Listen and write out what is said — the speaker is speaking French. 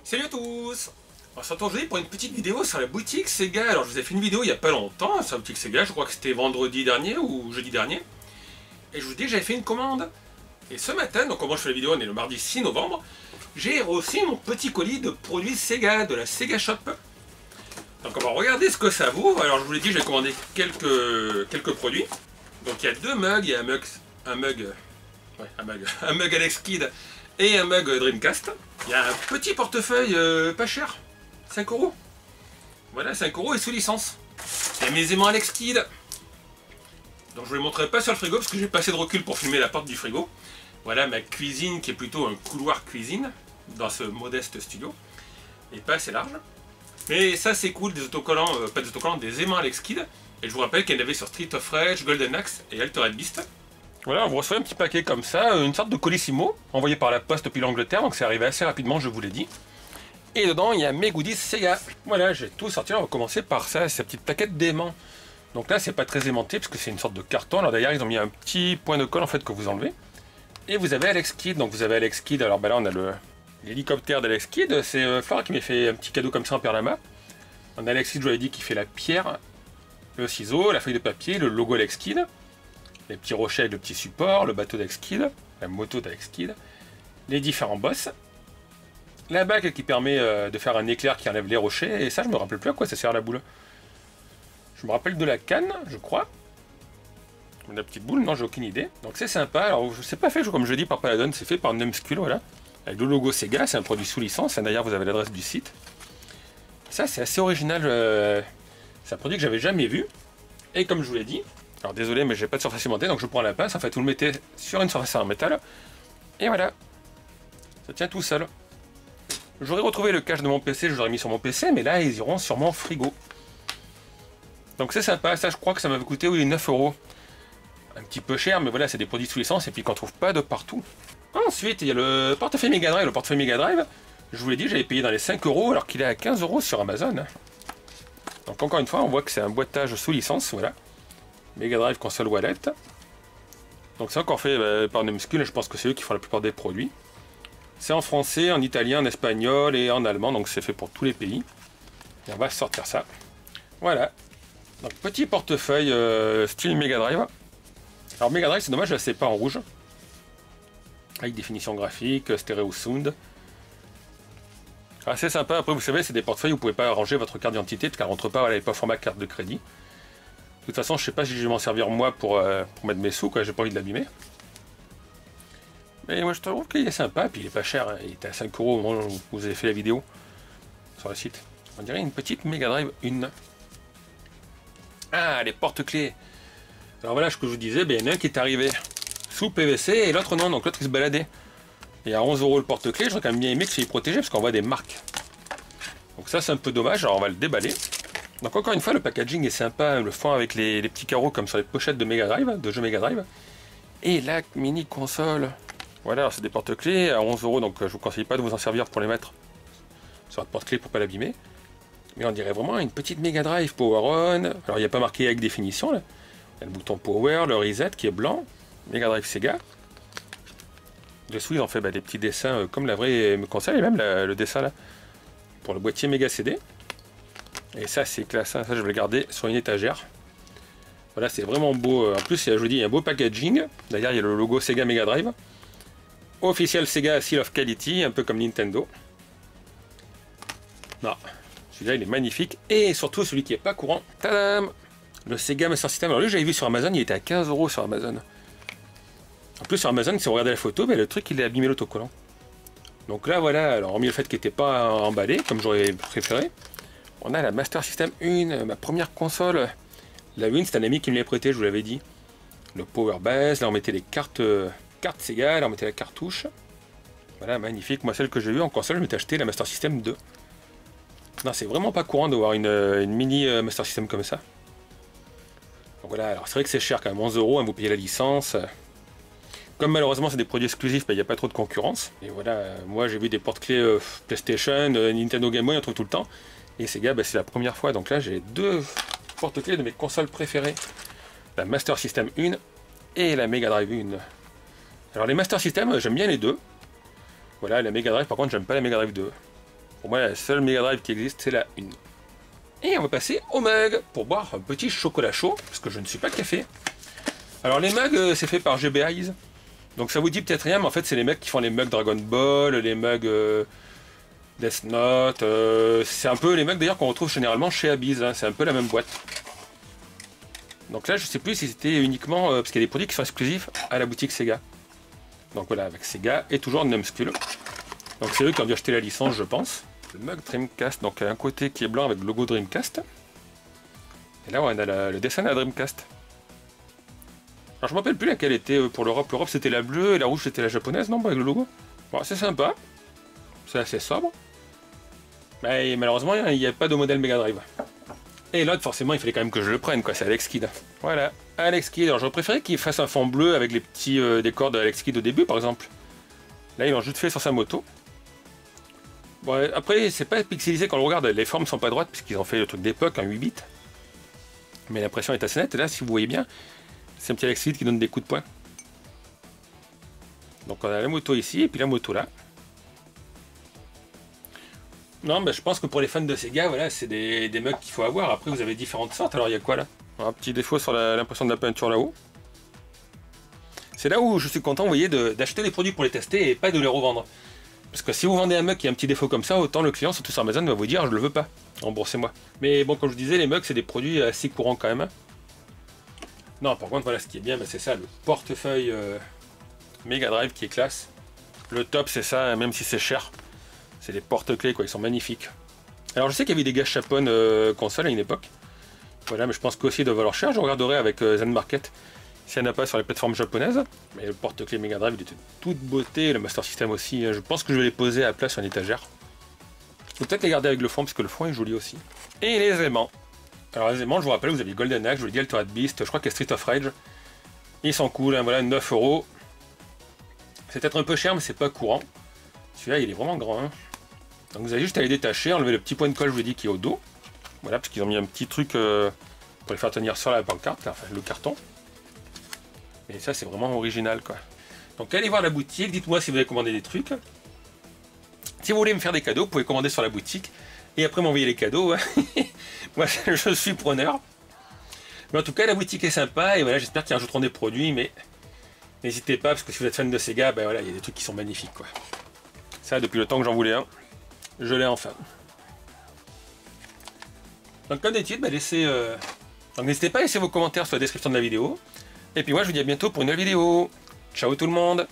Salut à tous. On se retrouve aujourd'hui pour une petite vidéo sur la boutique Sega. Alors je vous ai fait une vidéo il n'y a pas longtemps sur la boutique Sega, je crois que c'était vendredi dernier ou jeudi dernier. Et je vous dis que j'avais fait une commande. Et ce matin, donc comment je fais la vidéo, on est le mardi 6 novembre, j'ai reçu mon petit colis de produits Sega, de la Sega Shop. Donc on va regarder ce que ça vaut. Alors je vous l'ai dit, j'ai commandé quelques produits. Donc il y a deux mugs, il y a un mug Alex Kidd et un mug Dreamcast. Il y a un petit portefeuille pas cher, 5 €. Voilà, 5 € et sous licence. Et mes aimants Alex Kidd. Donc je ne vous les montrerai pas sur le frigo parce que j'ai pas assez de recul pour filmer la porte du frigo. Voilà ma cuisine qui est plutôt un couloir cuisine dans ce modeste studio. Et pas assez large. Mais ça c'est cool, des autocollants, pas des autocollants, des aimants Alex Kidd. Et je vous rappelle qu'il y en avait sur Street of Rage, Golden Axe et Altered Beast. Voilà, on vous reçoit un petit paquet comme ça, une sorte de colissimo, envoyé par la poste depuis l'Angleterre, donc c'est arrivé assez rapidement, je vous l'ai dit. Et dedans, il y a mes goodies Sega. Voilà, j'ai tout sorti, on va commencer par ça, cette petite plaquette d'aimants. Donc là, c'est pas très aimanté, parce que c'est une sorte de carton. Alors d'ailleurs, ils ont mis un petit point de colle, en fait, que vous enlevez. Et vous avez Alex Kidd, donc vous avez Alex Kidd, alors bah là, on a l'hélicoptère d'Alex Kidd. C'est Flora qui m'a fait un petit cadeau comme ça en perlama. On a Alex Kidd, je vous l'avais dit, qui fait la pierre, le ciseau, la feuille de papier, le logo Alex Kidd. Les petits rochers avec le petit support, le bateau d'Alex Kidd, la moto d'Alex Kidd, les différents boss, la bague qui permet de faire un éclair qui enlève les rochers, et ça je me rappelle plus à quoi ça sert la boule. Je me rappelle de la canne, je crois. La petite boule, non j'ai aucune idée. Donc c'est sympa, alors c'est pas fait comme je dis par Paladon, c'est fait par Numskull, voilà. Avec le logo Sega, c'est un produit sous licence, d'ailleurs vous avez l'adresse du site. Ça c'est assez original, c'est un produit que j'avais jamais vu, et comme je vous l'ai dit, alors désolé mais j'ai pas de surface cimentée donc je prends la pince, en fait vous le mettez sur une surface en métal et voilà, ça tient tout seul. J'aurais retrouvé le cache de mon PC, je l'aurais mis sur mon PC, mais là ils iront sur mon frigo. Donc c'est sympa, ça je crois que ça m'avait coûté oui 9 €. Un petit peu cher mais voilà c'est des produits sous licence et puis qu'on trouve pas de partout. Ensuite il y a le portefeuille Mega Drive, je vous l'ai dit j'avais payé dans les 5 € alors qu'il est à 15 € sur Amazon. Donc encore une fois on voit que c'est un boîtage sous licence, voilà. Mega Drive console wallet. Donc c'est encore fait par Numskull, je pense que c'est eux qui font la plupart des produits. C'est en français, en italien, en espagnol et en allemand, donc c'est fait pour tous les pays. Et on va sortir ça. Voilà. Donc petit portefeuille style Mega Drive. Alors Mega Drive c'est dommage, là c'est pas en rouge. Avec définition graphique, stéréo sound. Assez sympa, après vous savez c'est des portefeuilles où vous pouvez pas ranger votre carte d'identité, parce qu'elle rentre pas, elle n'est pas format carte de crédit. De toute façon, je sais pas si je vais m'en servir moi pour mettre mes sous, quoi. J'ai pas envie de l'abîmer. Mais moi, je trouve qu'il est sympa, puis il est pas cher. Hein. Il était à 5 € au moment où vous avez fait la vidéo sur le site. On dirait une petite Mega Drive 1. Ah, les porte-clés. Alors voilà ce que je vous disais, il y en a un qui est arrivé sous PVC et l'autre non, donc l'autre il se baladait. Et à 11 € le porte-clés, j'aurais quand même bien aimé que ce soit protégé parce qu'on voit des marques. Donc ça, c'est un peu dommage, alors on va le déballer. Donc encore une fois le packaging est sympa, le fond avec les petits carreaux comme sur les pochettes de Mega Drive, de jeux Mega Drive. Et la mini console. Voilà, c'est des porte-clés à 11 € donc je vous conseille pas de vous en servir pour les mettre sur votre porte-clés pour pas l'abîmer. Mais on dirait vraiment une petite Mega Drive Power On. Alors il n'y a pas marqué avec définition là. Il y a le bouton Power, le Reset qui est blanc, Mega Drive Sega. Dessous ils ont fait des petits dessins comme la vraie console et même le dessin là pour le boîtier Mega CD. Et ça c'est classe, hein. Ça je vais le garder sur une étagère. Voilà, c'est vraiment beau. En plus, je vous dis, il y a un beau packaging. D'ailleurs, il y a le logo Sega Mega Drive. Officiel Sega Seal of Quality, un peu comme Nintendo. Non, celui-là il est magnifique. Et surtout celui qui est pas courant. Tadam! Le Sega Master System. Alors lui, j'avais vu sur Amazon, il était à 15 € sur Amazon. En plus, sur Amazon, si vous regardez la photo, le truc il est abîmé l'autocollant. Donc là, voilà, alors hormis le fait qu'il n'était pas emballé, comme j'aurais préféré. On a la Master System 1, ma première console. La 1, c'est un ami qui me l'a prêté, je vous l'avais dit. Le Power Base, là on mettait les cartes Sega, là on mettait la cartouche. Voilà, magnifique. Moi, celle que j'ai eue en console, je m'étais acheté la Master System 2. Non, c'est vraiment pas courant de voir une mini Master System comme ça. Donc voilà, alors c'est vrai que c'est cher quand même, 11 €, hein, vous payez la licence. Comme malheureusement c'est des produits exclusifs, il n'y a pas trop de concurrence. Et voilà, moi j'ai vu des porte-clés PlayStation, Nintendo Game Boy, on trouve tout le temps. Et Sega, c'est la première fois. Donc là j'ai deux porte-clés de mes consoles préférées. La Master System 1 et la Mega Drive 1. Alors les Master System, j'aime bien les deux. Voilà, la Mega Drive par contre j'aime pas la Mega Drive 2. Pour moi, la seule Mega Drive qui existe, c'est la 1. Et on va passer au mug pour boire un petit chocolat chaud, parce que je ne suis pas café. Alors les mugs, c'est fait par GB Eyes. Donc ça vous dit peut-être rien, mais en fait c'est les mecs qui font les mugs Dragon Ball, les mugs Death Note. C'est un peu les mugs d'ailleurs qu'on retrouve généralement chez Abyss, hein, c'est un peu la même boîte. Donc là je sais plus si c'était uniquement, parce qu'il y a des produits qui sont exclusifs à la boutique Sega. Donc voilà, avec Sega et toujours Numskull. Donc c'est eux qui ont dû acheter la licence, je pense. Le mug Dreamcast, donc un côté qui est blanc avec le logo Dreamcast. Et là on a le dessin de la Dreamcast. Alors je me rappelle plus laquelle était pour l'Europe. L'Europe c'était la bleue et la rouge c'était la japonaise, non, avec le logo. Bon, c'est sympa. C'est assez sobre. Mais malheureusement il n'y a pas de modèle Mega Drive. Et l'autre forcément il fallait quand même que je le prenne, quoi, c'est Alex Kidd. Voilà, Alex Kidd. Alors j'aurais préféré qu'il fasse un fond bleu avec les petits décors de Alex Kidd au début par exemple. Là ils l'ont juste fait sur sa moto. Bon, après, c'est pas pixelisé quand on regarde, les formes sont pas droites, puisqu'ils ont fait le truc d'époque, en 8 bits. Mais l'impression est assez nette, et là, si vous voyez bien, c'est un petit Alex Kidd qui donne des coups de poing. Donc on a la moto ici, et puis la moto là. Non, bah, je pense que pour les fans de Sega, voilà, c'est des mugs qu'il faut avoir. Après, vous avez différentes sortes. Alors, il y a quoi là? Un petit défaut sur l'impression de la peinture là-haut. C'est là où je suis content, vous voyez, d'acheter des produits pour les tester et pas de les revendre. Parce que si vous vendez un mug qui a un petit défaut comme ça, autant le client, surtout sur Amazon, va vous dire je le veux pas, remboursez-moi. Mais bon, comme je disais, les mugs c'est des produits assez courants quand même. Non, par contre, voilà, ce qui est bien, bah, c'est ça, le portefeuille Mega Drive qui est classe. Le top, c'est ça, même si c'est cher. C'est des porte-clés, quoi, ils sont magnifiques. Alors je sais qu'il y avait des gâchapon console à une époque. Voilà, mais je pense qu'aussi ils doivent valoir cher. Je regarderai avec Zen Market s'il n'y en a pas sur les plateformes japonaises. Mais le porte-clés Mega Drive il était de toute beauté, le Master System aussi. Je pense que je vais les poser à la place sur une étagère. Ou peut-être les garder avec le fond, parce que le fond est joli aussi. Et les aimants. Alors les aimants, je vous rappelle, vous aviez Golden Axe, je vous l'ai dit, Altered Beast, je crois qu'il y a Street of Rage. Ils sont cool, hein, voilà, 9 €. C'est peut-être un peu cher, mais c'est pas courant. Celui-là, il est vraiment grand. Hein. Donc vous avez juste à les détacher, enlever le petit point de colle, je vous l'ai dit, qui est au dos. Voilà, parce qu'ils ont mis un petit truc pour les faire tenir sur la pancarte, enfin le carton. Et ça, c'est vraiment original, quoi. Donc allez voir la boutique, dites-moi si vous avez commandé des trucs. Si vous voulez me faire des cadeaux, vous pouvez commander sur la boutique. Et après m'envoyer les cadeaux. Moi, je suis preneur. Mais en tout cas, la boutique est sympa. Et voilà, j'espère qu'ils rajouteront des produits. Mais n'hésitez pas, parce que si vous êtes fan de Sega, ben voilà, il y a des trucs qui sont magnifiques, quoi. Ça, depuis le temps que j'en voulais un, je l'ai enfin. Donc comme d'habitude, ben, donc n'hésitez pas à laisser vos commentaires sur la description de la vidéo. Et puis moi, je vous dis à bientôt pour une nouvelle vidéo. Ciao tout le monde!